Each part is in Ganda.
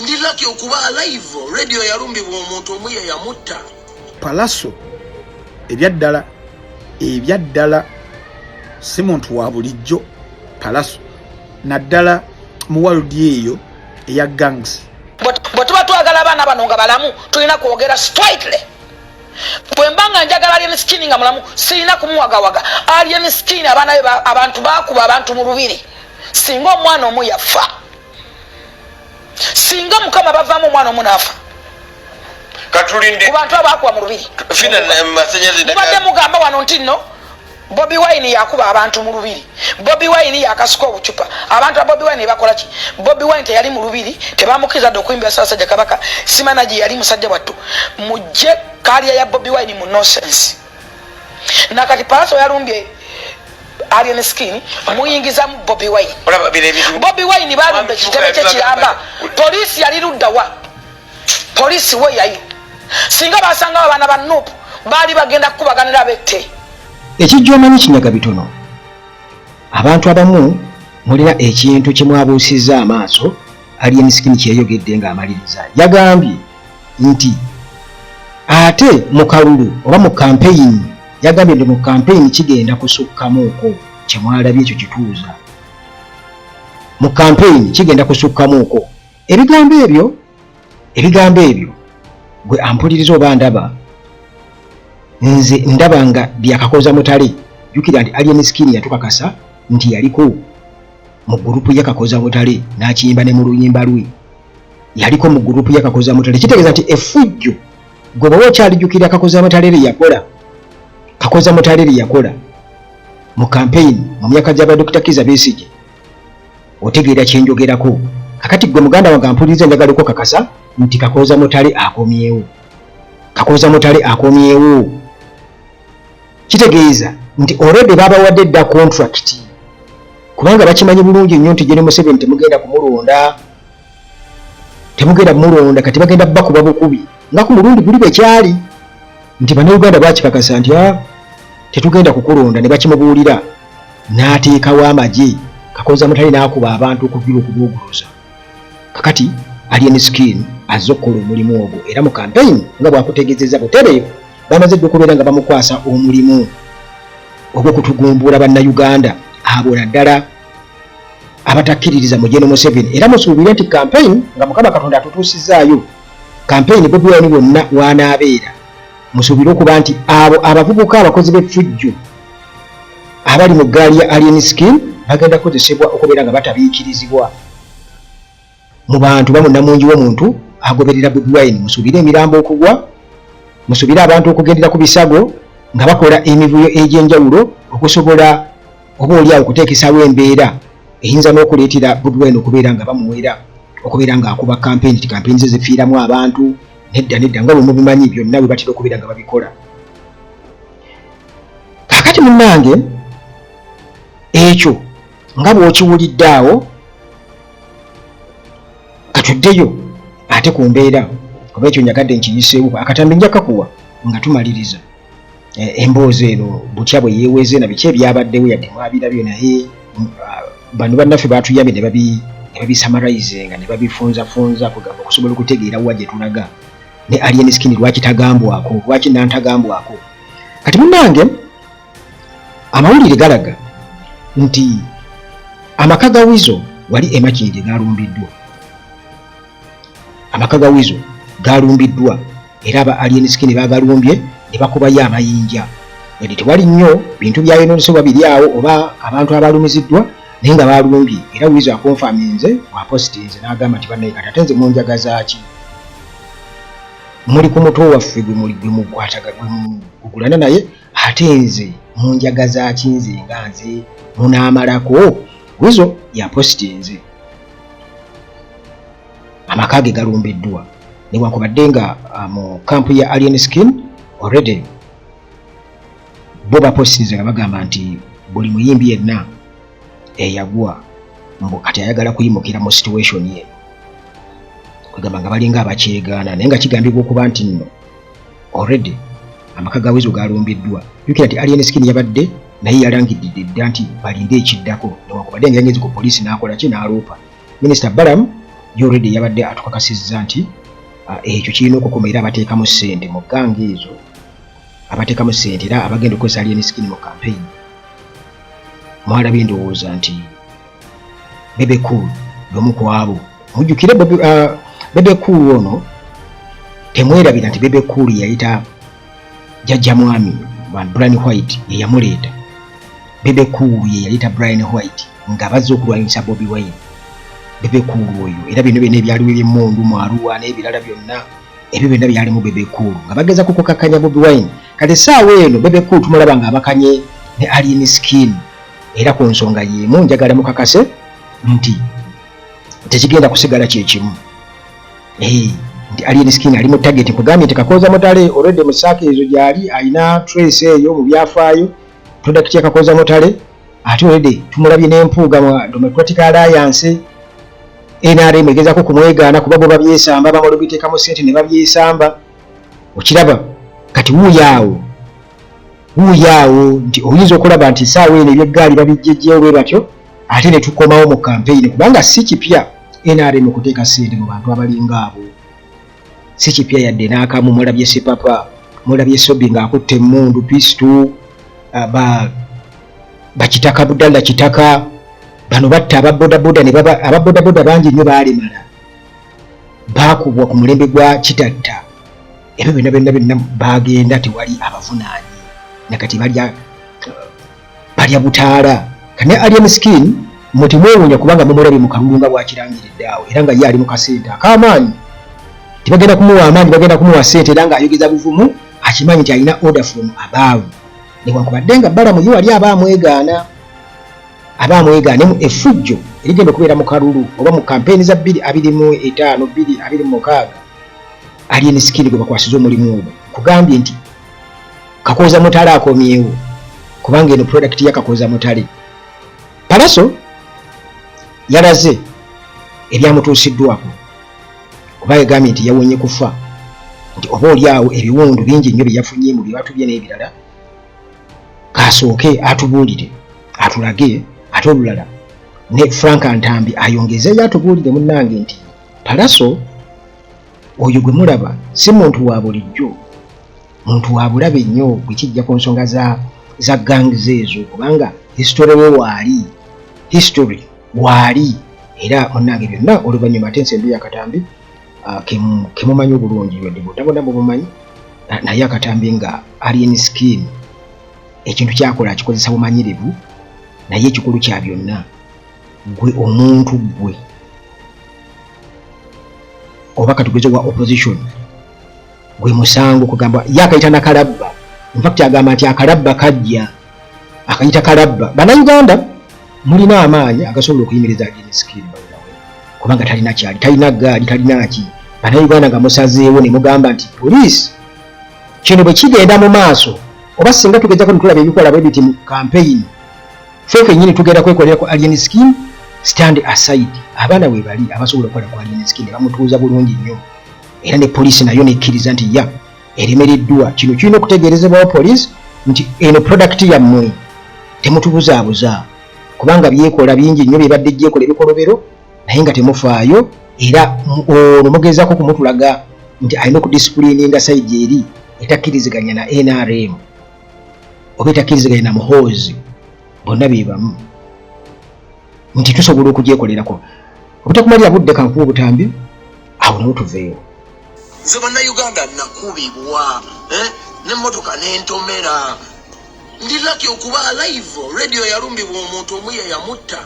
ndi lucky okuba live radio yalumbibwa omuntu omuye yamutta. Pallaso ebyaddala si muntu wa bulijjo. Pallaso naddala muwaludi eyo eya gangs. Bwe tuba twagala abaana bano nga balamu tulina kwogera straightly. Bwe mbanga njagala alien skin nga mulamu sirina kumuwagawaga. Alien skin abantu bakuba abantu mu lubiri. Singa omwana omu yafa, singa mukama bavaamu omwana omu n'afa, katulinde ku bantu abakuba mu lubiri. Mubadde mugamba wano nti nno Bobi Wine yakuba abantu mu lubiri. Bobi Wine yakasuka obucupa. Abantu ba Bobi Wine bakola ki? Bobi Wine teyali mu lubiri, tebamukiza dokuimbya Ssaabasajja Kabaka. Simanaji yali musajja wattu. Mujje kaliya ya Bobi Wine mu nonsense. Nakati Pallaso yalumbye alien skin muyingiza mu Bobi Wine. Bobi Wine balumbe kitebe kye kiramba. Polisi yali ludda wa? Polisi we yayi. Singa basanga abana ba Nupu bali bagenda kubaganira bette. Ekijjomanyi kinyaga bitono. Abantu abamu mulina ekintu kye mwabuusizza amaaso alien skin kyeyogedde ng'amaliriza. Yagambye nti ate mu kalulu oba mu campaign yagambye ndi mu campaign kigenda kusukkamuuko kye mwalabye ekyo kituuza. Mu campaign kigenda kusukkamuuko. Ebigambo ebyo gwe ampuliriza oba ndaba nze ndaba nga bya Kakooza Mutale. Jukira nti alien skin yatukakasa nti yaliko mu gurupu ya Kakooza Mutale n'akiyimba ne mu luyimba lwe. Yaliko mu gurupu ya Kakooza Mutale. Kitegeeza nti effujjo gwe bwe okyalijjukira Kakooza Mutale yakola. Kakooza Mutale yakola mu campaign mu myaka gy'aba Dr. Kizza Besigye. Otegeera kye njogerako. Kakati gwe muganda wange ampuliriza njagala okukakasa nti Kakooza Mutale akomyewo. Kakooza Mutale akomyewo. Kitegeeza nti already babawadde dda contract. Kubanga bakimanyi bulungi nnyo nti Gen. Museveni temugenda kumulonda. Temugenda kumulonda kati bagenda bakuba bukubi. Nga ku mulundi guli bwe kyali. Nti bannayuganda bakikakasa nti tetugenda kukulonda ne bakimubuulira. N'ateekawo amagye. Kakooza Mutale n'akuba abantu okuviira okubuuguluza. Kakati alien skin azze okukola omulimu ogwo era mu campaign nga bwakutegeezezza butereevu bamaze dde okubeera nga bamukwasa omulimu ogw'okutugumbuula bannayuganda abo naddala abatakkiririza mu Gen. Museveni. Era musuubire nti campaign nga Mukama Katonda atutuusizaayo campaign Bobi Wine wonna wanaabeera musuubire okuba nti abo abavubuka abakozi b'effujjo abali mu ggaali ya alien skin bagenda kukozesebwa okubeera nga batabiikirizibwa mu bantu bamunnamungi w'omuntu agoberera Bobi Wine. Musuubire emirambo okugwa, musuubire abantu okugendera ku bisago nga bakola emivuyo egy'enjawulo okusobola obaolyawo okuteekesaawo embeera eyinza n'okuleetera Bobi Wine okubeera nga bamuwera okubeera ng'akuba campaign ti campaign ze zifiiramu abantu nedda nga bwe mubimanyi byonna bwe batera okubeera nga babikola. Kaakati munnange ekyo nga bw'okiwulidde awo katuddeyo ate ku mbeera kuba ekyo nyagadde nkiyiseewo akatambi nja kakuwa nga tumaliriza emboozi eno butya bwe yeeweze na biki ebyabaddewo yadde mwabirabyo naye bano bannaffe baatuyambye ne babisamarayizinga ne babifunzafunza kugamba okusobola okutegeera wa gye tulaga ne alien skin lwaki tagambwako lwaki nantagambwako. Kati munnange amawulire galaga nti amaka ga Wizo wali emakindi galumbiddwa. Amaka ga Wizo galumbiddwa era aba alien skin bagalumbye ne bakubayo amayinja. Yadde tewali nnyo bintu byayononesebwa biri awo oba abantu abalumiziddwa naye nga balumbye era Wizo akonfaminze wapositinze n'agamba nti bannaye kati ate nze munjagazaaki muli ku mutwe waffe gwe mukwataga gwe mugulana naye ate nze munjagazaaki nze nga nze munaamalako. Wizo yapositinze amaka ge galumbiddwa newankubadde nga mu kampu ya alien skin already bo bapositinze nga bagamba nti buli muyimbi yenna eyagwa mbu kati ayagala kuyimukira mu situation ye kugamba nga balinga abakyegaana naye nga kigambibwa okuba nti nno already amaka ga Wizo galumbiddwa. Jukira nti alien skin yabadde naye yalangidde dda nti balinde ekiddako newankubadde nga yangeze ku poliisi n'akola ki n'aluupa. Minisita Balaam already yabadde atukakasizza nti ekyo kirina okukoma era abateekamu ssente mu ganga ezo abateekamu ssente era abagenda okukozesa alien skin mu campaign mwalabye ndowooza nti Bebe Cool y'omu ku abo mujjukire Bebe Cool ono temwerabira nti Bebe Cool yayita jjajja mwami Brian White ye yamuleeta Bebe Cool ye yayita Brian White nga bazze okulwanyisa Bobi Wine Bebe Cool oyo era bino byonna ebyaliwo eby'emmundu mu Arua n'ebirala byonna ebyo byonna byali mu Bebe Cool nga bageza kukakanya Bobi Wine kati essaawa eno Bebe Cool tumulaba nga abakanye ne alien skin era ku nsonga y'emu njagala mukakase nti tekigenda kusigala kyekimu nti alien skin ali mu target kugambye nti Kakooza Mutale already mu saaka ezo gyali alina trace eyo mu byafaayo product ya Kakooza Mutale ate already tumulabye n'empuuga mu Democratic Alliance NRM egezaako kumwegaana kuba bo babyesamba bamala obiteekamu ssente ne babyesamba okiraba kati wuuyaawo nti oyinza okulaba nti essaawa eno ebyeggaali babijjejjeewo bwe batyo ate ne tukomawo mu campaign kubanga si kipya NRM okuteeka ssente mu bantu abalinga abo si kipya yadde n'akamu mulabye Sepapa mulabye Sobi ng'akutte emmundu pistu bakitaka Abdallah kitaka bano batta ababodaboda ne baba ababodaboda bangi nnyo baalemala baakubwa ku mulembe gwa kitatta ebyo byonna baagenda tewali abavunaanyi nakati balya butaala kane alien skin muti mwewuunya kubanga mumulabye mu kalulu nga bwakirangiridde awo era nga ye ali mu kasente ak'amaanyi tibagenda kumuwa amaanyi bagenda kumuwa ssente era ng'ayogeza buvumu akimanyi nti alina order from above newankubadde nga balamu ye wali abaamwegaana mu effujjo erigenda okubeera mu kalulu oba mu kampeyini za 2025 2026 alien skin gwe bakwasiza omulimu ogwo kugambye nti Kakooza Mutale akomyewo kubanga eno product ya Kakooza Mutale Pallaso yalaze ebyamutuusiddwako kuba yagambye nti yawonye kufa nti oba oliawo ebiwundu bingi nnyo bye yafunye mu byebatubye n'ebirala kasooke atubuulire atulage ate olulala ne Frank Antambi ayongezeyo atubuulire munnange nti Pallaso oyo gwe mulaba si muntu wa bulijjo muntu wa bulabe nnyo bwe kijja ku nsonga za gangs ezo kubanga history waali era munnange byonna oluvannyuma ate ensembi yakatambi kemumanyi obulungi yodde bwotabona mubumanyi naye akatambi nga alien skin ekintu kyakola akikozesa bumanyirivu naye ekikulu kya byonna gwe omuntu gwe oba katugeze wa opposition gwe musango kugamba yakayita nakalabba infact agamba nti akalabba kajja akayita kalabba bannayuganda mulina amaanyi agasobola okuyimiriza alien skin kubanga talina kyali talina gaali talina ki bannayuganda nga musazeewo ne mugamba nti poliisi kino bwe kigenda mu maaso oba singa tugezako netulaba ebikola bwe biti mu campaign ffe kennyini tugenda kwekolera ku alien skin stand aside abaana we bali abasobola okukola ku alien skin bamutuuza bulungi nnyo era ne poliisi nayo nekkiriza nti eremereddwa kino kirina okutegeerezebwawo poliisi nti eno product yammwe temutubuzaabuza kubanga byekola bingi nnyo byebadde gyekola ebikolobero naye nga temufaayo era ono mugezaako kumutulaga nti alina okudisipulininga sayidi eri etakkiriziganya na NRM oba etakkiriziganya na muhoozi bonna bebamu nti tusobola okugyekolerako obutakumalira budde kankuba obutambi awo nawo tuveewo nze bannayuganda nakubibwa n'emmotoka n'entomera ndi lucky okuba alive radio yalumbibwa omuntu omu ye yamutta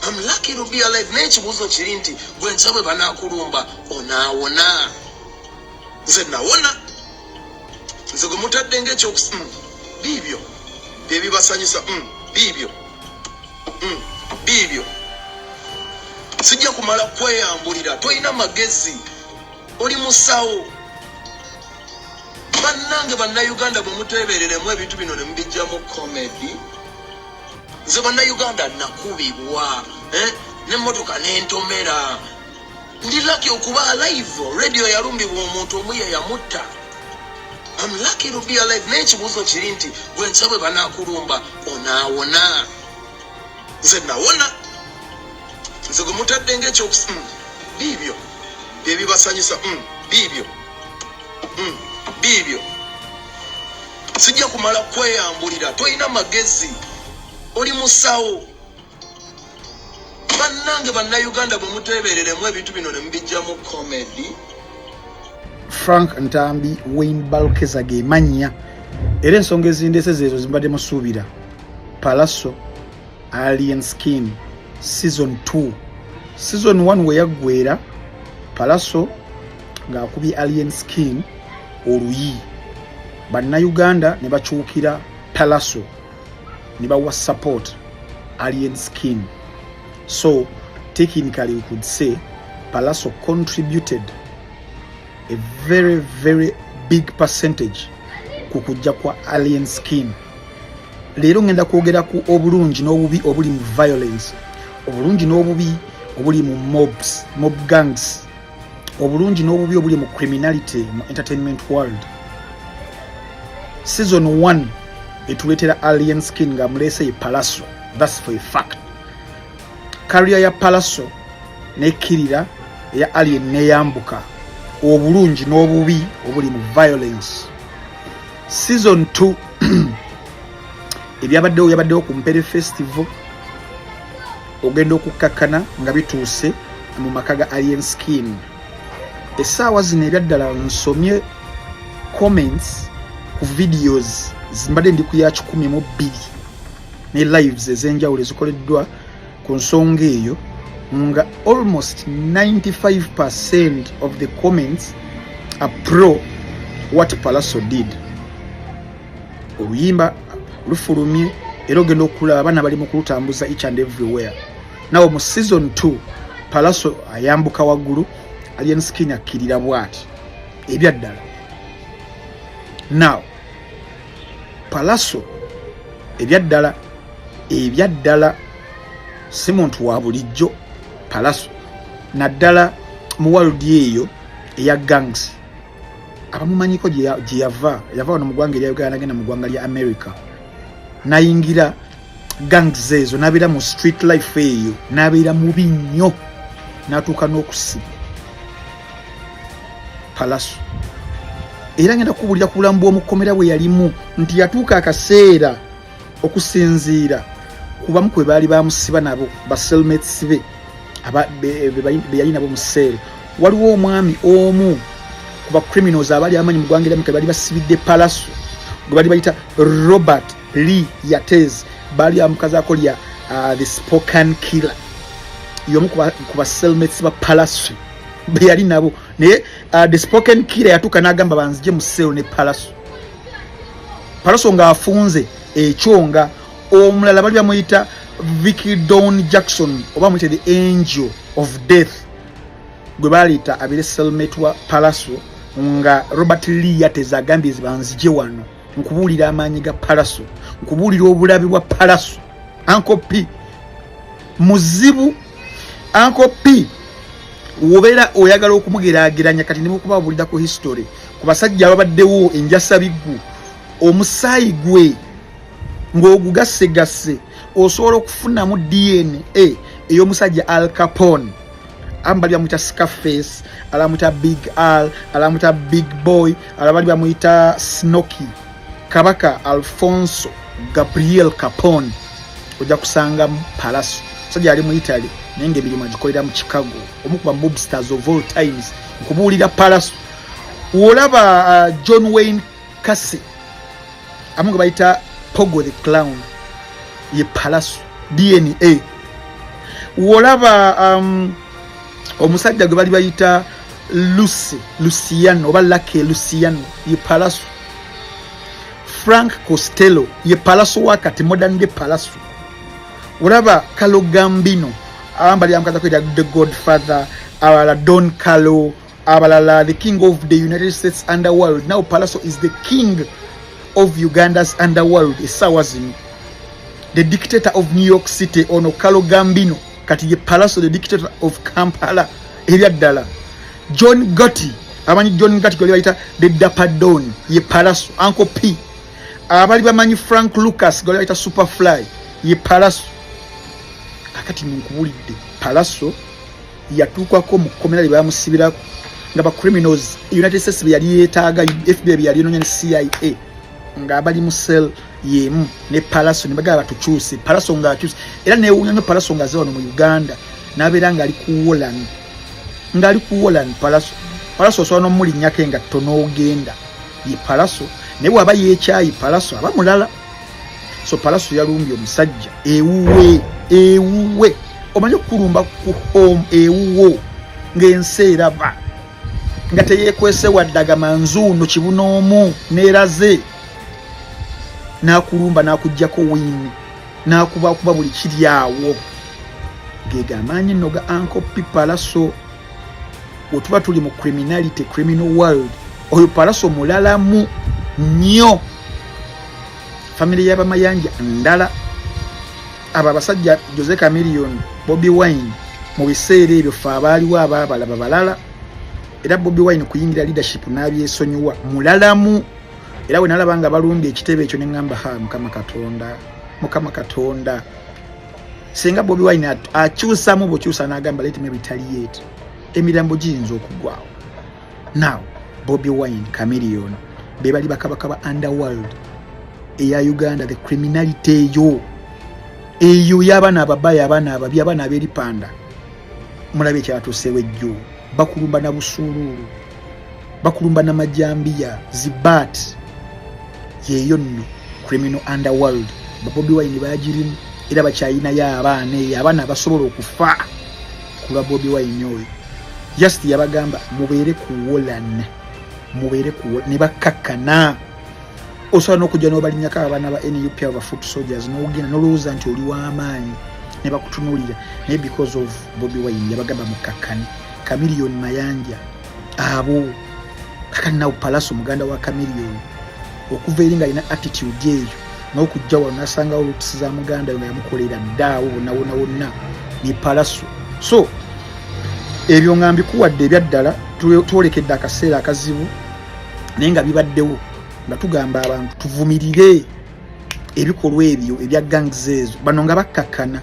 I'm lucky to be alive n'ekibuuzo kiri nti gwe nsabwe banaakulumba onaawona nze nawona nze gwe mutadde ng'ekyokusi biibyo byebibasanyusa biibyo sijja kumala kweyambulira toyina magezi oli musawo bannange bannayuganda bwe muteebereremu ebintu bino ne mubijjamu comedy nze bannayuganda nakubibwa n'emmotoka n'entomera ndi lucky okuba alive radio yalumbibwa omuntu omu ye yamutta I'm lucky to be alive n'ekibuuzo kiri nti gwe nsabwe banaakulumba onaawona nze nawona nze gwe mutadde ng'ekyokusi bibyo ebibasanyusa bibyo bibyo sijja kumala kweyambulira toyina magezi oli musawo bannange bannayuganda bwe muteebereremu ebintu bino ne mubijjamu comedy. Frank Ntambi Wayne Balkeza ge manya era ensonga ezindese zezo zimbadde musuubira. Pallaso Alien Skin season 2 season 1 we yaggwera Pallaso ng'akubye Alien Skin oluyi bannayuganda ne bakyukira Pallaso ne bawa support Alien Skin. So technically we could say Pallaso contributed a very big percentage kukujja kwa Alien Skin. Leero ngenda kwogera ku obulungi n'obubi obuli mu violence, obulungi n'obubi obuli mu mob gangs, obulungi n'obubi obuli mu criminality mu entertainment world. Season 1 etuletera Alien Skin nga mulese ye Pallaso, that's for a fact. Career ya Pallaso nekirira ya Alien neyambuka obulungi n'obubi obuli mu violence. Season 2 yabaddewo ku Mpere Festival ogenda okukakkana nga bituuse mu maka ga Alien Skin. Essaawa zino ebyaddala nsomye comments ku videos zimbadde ndi ku ya 12 ne lives ez'enjawulo ezikoleddwa ku nsonga eyo nga almost 95% of the comments are pro what Pallaso did. Oluyimba lufulumye era ogenda okulaba abaana bali mu kulutambuza each and everywhere. Now mu season 2 Pallaso ayambuka waggulu, Alien Skin akkirira bw'ati ebyaddala. Now Pallaso ebyaddala si muntu wa bulijjo. Pallaso naddala mu world eyo eya gangs abamumanyiko gye yava wano mu ggwanga erya Uganda agenda mu ggwanga lya America nayingira gangs ezo n'abeera mu street life eyo n'abeera mubi nnyo n'atuuka n'okusibwa. Pallaso era ngenda kubuulira ku bulamu bw'omukomera bwe yalimu nti yatuuka akaseera okusinziira kubamu kwe baali bamusiba nabo ba cellmates be be yali nabo mu sseero. Waliwo omwami omu ku ba criminals abali amanyi mu ggwanga lyamu bali basibidde Pallaso gwe bali bayita Robert Lee Yatez, bali amukazaako lya the spoken killer, y'omu ku ba cellmates ba Pallaso be yali nabo. Naye the spoken killer yatuuka n'agamba banzije mu sseero ne Pallaso ng'afunze ekyonga. Omulala bali bamuyita Vicky Dawn Jackson oba muyite the angel of death gwe baliita abire cellmate wa Pallaso nga Robert Lee Yatez agambye zibanzije wano nkubuulira amaanyi ga Pallaso, nkubuulira obulabi bwa Pallaso. Uncle P muzibu. Uncle P wobeera oyagala okumugeraageranya kati nemukubabuulira ku history ku basajja ababaddewo enjasa biggu omusaayi gwe ng'ogugassegase osobola okufunamu DNA ey'omusajja Al Capone. Abali bamuyita Scarface, alamuyita Big Al, alamuyita Big Boy, alabali bamuyita Snoky, Kabaka Alfonso Gabriel Capone. Ojja kusanga Pallaso musajja ali mu Italy naye ng'emirimu agikolera mu Chicago, omu ku ba mobsters of all times. Nkubuulira Pallaso. Wolaba John Wayne Casey amu ge bayita Pogo the Clown ye Pallaso DNA. Wolaba omusajja gwe bali bayita Luciano oba Lucky Luciano ye Pallaso. Frank Costello ye Pallaso wakati modern day Pallaso. Wolaba Carlo Gambino abambali amukaza kwita the Godfather, abala Don Carlo, abalala the king of the United States underworld. Now Pallaso is the king of Uganda's underworld. Essaawa zino the dictator of New York City ono Carlo Gambino kati ye Pallaso the dictator of Kampala ebyaddala. John Gotti amanyi John Gotti gwe bayita the Dapper Don ye Pallaso. Uncle P abali bamanyi Frank Lucas gwe bayita Superfly ye Pallaso. Kakati nkubulidde Pallaso yatuukako mu kkomera lye bamusibirako nga ba criminals United States bye yali yeetaaga FBI bye yali enoonya ne CIA nga bali mu cell yemu ne Pallaso ne bagamba batukyuse Pallaso nga akyuse era neewuunya nga Pallaso nga aze wano mu Uganda n'abeera ng'ali ku Holland Pallaso osobola n'omulinnyako nga tonoogenda ye Pallaso naye bw'aba yeekyayi Pallaso aba mulala so Pallaso yalumbye omusajja ewuwe omanyi okulumba ku home ewuwo ng'ensi eraba nga teyeekwese waddaga manzuuno kibunoomu neeraze n'akulumba n'akuggyako wini n'akubakuba buli kiri awo geega amaanyi nno ga Uncle P Pallaso wetuba tuli mu criminality criminal world oyo Pallaso mulalamu nnyo family y'abamayanja ndala abo abasajja Jose Chameleone Bobi Wine mu biseera ebyo fe abaaliwo abaabalaba balala era Bobi Wine kuyingira leadership n'abyesonyiwa mulalamu era we nalaba nga balumbye ekitebe ekyo ne ŋŋamba Mukama Katonda singa Bobi Wine akyusamu bw'okyusa n'agamba let me retaliate emirambo giyinza okugwawo now Bobi Wine Chameleone be bali bakabaka ba underworld eya Uganda the criminality eyo y'abaana ababayi abaana ababi abaana ab'eripanda mulabe ekyatuuseewo ejjo bakulumba na busuuluulu bakulumba na majambiya zibat yeeyo nno criminal underworld Bobi Wine bagirimu era bakyayinayo abaana eyo abaana abasobola okufa kulwa Bobi Wine oyo just yabagamba mubeere kuwolana ne bakkakkana osobola n'okujja n'obalinyako abaana ba NUP aba foot soldiers n'ogenda n'olowooza nti oli w'amaanyi ne bakutunuulira naye because of Bobi Wine yabagamba mukkakkane Chameleone mayanja abo kakati nawo Pallaso muganda wa Chameleone okuva eri nga alina attitude eyo n'okujja wano n'asangawo olutusi za muganda nga yamukolera ddaawo wonna ne Pallaso so ebyo nga mbikuwadde ebyaddala twolekedde akaseera akazibu naye nga bibaddewo nga tugamba abantu tuvumirire ebikolwa ebyo ebya gangs ezo bano nga bakkakkana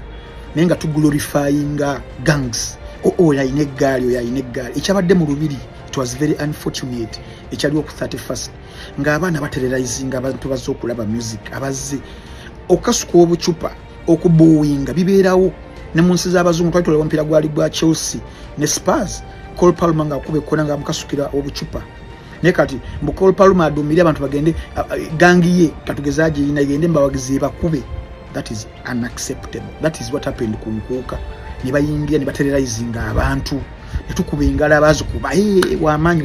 naye nga tuglorifyinga gangs oyo alina eggaali oyo alina eggaali ekyabadde mu lubiri it was very unfortunate ekyaliwo ku 31st ng'abaana batererizinga abantu bazze okulaba music abazze okukasuka obucupa okubuwinga bibeerawo ne mu nsi z'abazungu twali tulaba omupiira gwali gwa Chelsea ne Spurs Cole Palmer ng'akuba ekkona nga mukasukira obucupa naye kati mbu Cole Palmer aduumire abantu bagende gangi ye katugeza girina igende mbawagizi bakube that is unacceptable that is what happened ku nkuuka ne bayingira ne batererizinga abantu ne tukuba engalo abazikuba w'amaanyi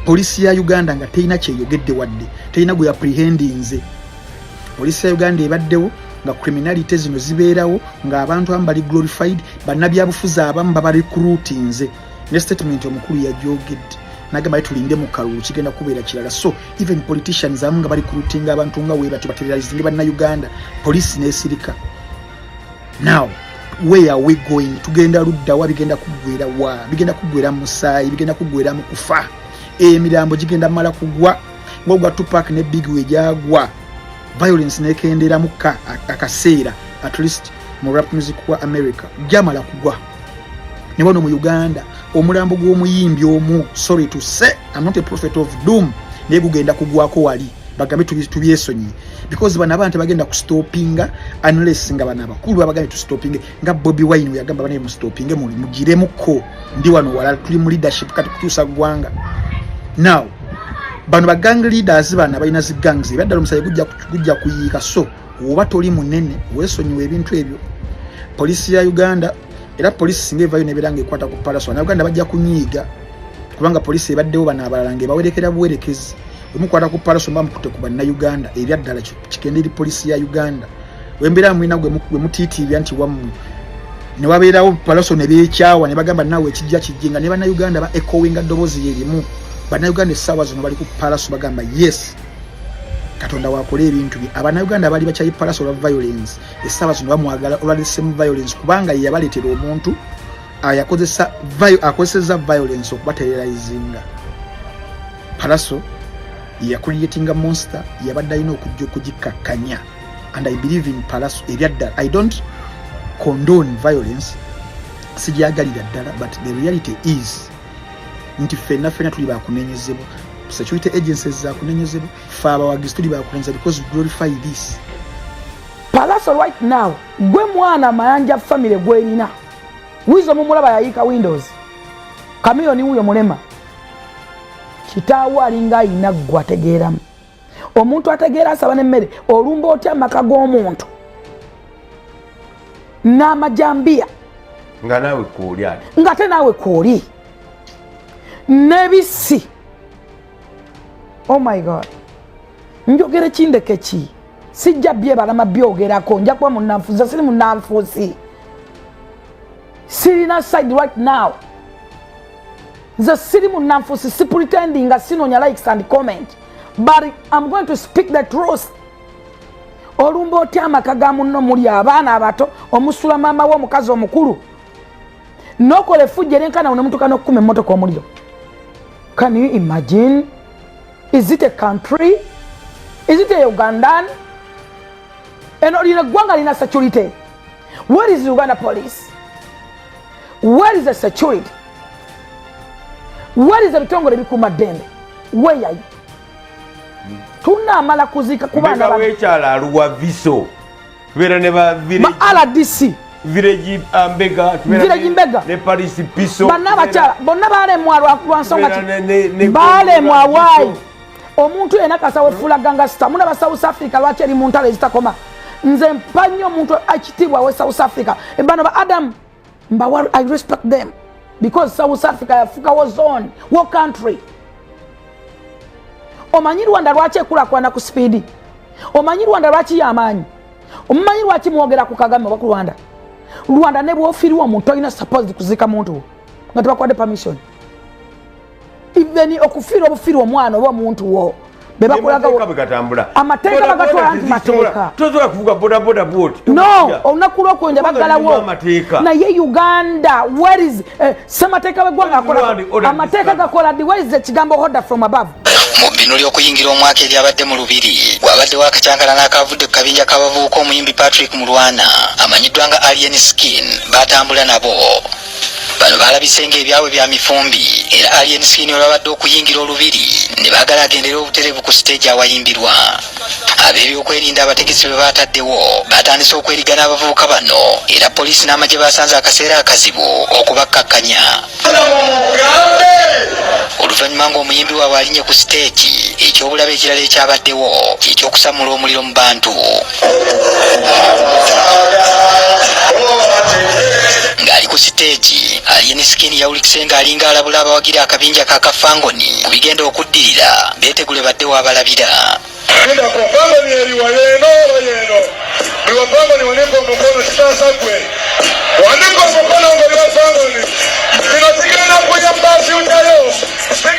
polisi ya Uganda nga terina kyeyogedde wadde terina gwe apprehendinze polisi ya Uganda ebaddewo nga criminality zino zibeerawo nga abantu abamu bali glorified bannabyabufuzi abamu baba recruitinze ne statement omukulu yajogedde nagamba tulinde mu kalulu kigenda kubeera kirala so even politicians abamu nga bali recruiting abantu nga we bati batererizinge banna Uganda polisi n'esirika now where are we going tugenda luddawa bigenda kuggwera mu musaayi bigenda kuggwera mu kufa emirambo gigenda mala kugwa ng'ogwa Tupac ne Big we gyagwa violence nekendera muka akaseera at least mu rap music wa America jamala kugwa ne wano mu Uganda omulambo gw'omuyimbi omu sorry to say I'm not a prophet of doom naye gugenda kugwako wali bagambe tubyesonyi because bana abantu bagenda kustopinga unless nga bana bakulu abagambe tu stopping nga Bobi Wine we yagamba bana mu stopping mugiremuko ndi wano wala tuli mu leadership kati kutusa gwanga now bano ba gang leaders bana balina zi gangs baddala omusayi gujja kuyiika so oba toli munene weesonyiwa ebintu ebyo polisi ya Uganda era polisi singa evayo neberange ekwata ku Pallaso na Uganda bajja kunyiiga kubanga polisi ebaddewo bana abalange bawerekera buwerekezi omukwata ku Pallaso mbamukutte ku banna Uganda ebyaddala kikenderi polisi ya Uganda wembera mwina gwe mutiitibya nti wamu ne wabeerawo Pallaso ne beekyawa ne bagamba nawe ekijja kijinga ne banna Uganda ba echoing adobozi yerimu bana Uganda essaawa zino bali ku Pallaso bagamba yes Katonda wakola ebintu bye abana Uganda bali bakyayi Pallaso lwa violence essaawa zino bamwagala olwa same violence kubanga ye yabaleetera omuntu akozeseza violence okubatererizinga Pallaso creating a monster yabadde alina okujja okugikakkanya and I believe in Pallaso ebyaddala I don't condone violence sijagalira ddala, but the reality is nti ffenna tuli bakunenyezebwa, security agencies zakunenyezebwa, ffe abawagizi tuli bakunenyezebwa because we glorify this. Pallaso right now gwe mwana mayanja family gwerina wizo mumulaba yayika windows kamiyoni huyo mulema kitaawo alinga ayina ggwe ategeeramu. Omuntu ategeera asaba n'emmere olumba otya amaka g'omuntu n'amajambiya nga naawe kooli ate nga te naawe kooli n'ebisi. Oh my God, njogere kindeke ki sijja bye balama byogerako nja kuba munnanfuusi siri munnanfuusi sirina side right now nze siri munnanfuusi si pretending nga sinonya likes and comment but I'm going to speak the truth. Olumba otya amaka ga munno muli abaana abato omusula maama w'omukazi omukulu n'okola effujjo eryenkana onemutuka n'okukuma emmotoka omuliro. Can you imagine? Is it a country? Is it a Ugandan? And in a Gwanga in a security. Where is Uganda police? Where is the security? Where is the Bitongole Bikuma Dende? Where are you? Tuna mala kuzika kubana ba wechala aluwa viso. Tubera ne ba village. Ma ala DC. Village Mbega. Village Mbega. Ne Paris piso. Bana bachala. Bonna bale mwa lwansonga ki. Bale mwa wai. Omuntu enakasa wefula ganga sita. Muna ba South Africa lwache eri muntale zitakoma. Nze mpanyo muntu achitibwa we South Africa. Bana ba Adam mba I respect them because South Africa Africa was on war country. Omanyi Rwanda lwache kula kwana ku speed. Omanyi Rwanda lwachi yamanyi. Omanyi lwachi mwogera ku Kagame wa ku Rwanda. Rwanda ne bwofiriwa omuntu alina supposed kuzika muntu nga tebakwade permission. Even okufira obufiri omwana oba muntu wo bebakulaga amateeka bagatwala anti mateeka tozola kuvuga boda boda boat no olunaku lw'okwenja baggalawo naye Uganda where is semateeka w'eggwanga akola amateeka gakola ddi where is ekigambo order from above. Mu bino ly'okuyingira omwaka eryabadde mu Lubiri wabadde wakacankala n'akavudde ku kabinja k'abavubuka omuyimbi Patrick Mulwana amanyiddwa nga Alien Skin batambula nabo. Bano balabise ng'ebyabwe bya mifumbi era Alien Skin olwabadde okuyingira Olubiri ne baagala agendera obutereevu ku stage awayimbirwa. Ab'ebyokwerinda abategesi bwe baataddewo batandise okweriga n'abavubuka bano era poliisi n'amagye basanze akaseera akazibu okubakkakkanya. Oluvannyuma ng'omuyimbi waabwe alinye ku stage ekyobulabe ekirala ekyabaddewo ky'ekyokusamula omuliro mu bantu. Ng'ali ku stage Alien Skin yawulikise ng'alinga alabula abawagira akabinja ka Kafangoni ku bigenda okuddirira beetegule badde waabalabira.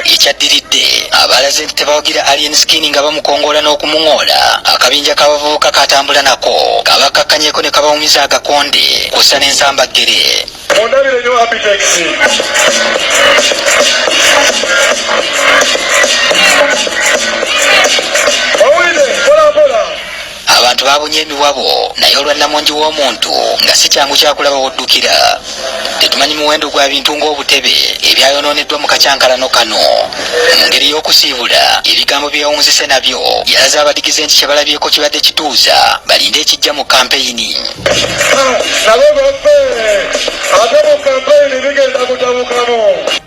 Ekyaddiridde abalaze nti tebawagira Alien Skin nga bamukongoola n'okumuŋoola akabinja k'abavubuka katambula nako kabakkakkanyeko ne kabawumiza agakonde kussa n'ensambaggere. Ondabire nnyo Apitex. Abantu babunye emiwabo naye olwannamungi w'omuntu nga si kyangu kyakulaba woddukira. Tetumanyi muwendo gwa bintu ng'obutebe ebyayonooneddwa mu kacankalano kano. Mu ngeri y'okusiibula ebigambo byewunzise nabyo yalaze abadigize nti kye balabyeko kibadde kituuza balinde ekijja mu kampeyini. Nabo baffe ate mu kampeyini bigenda kutabukamu.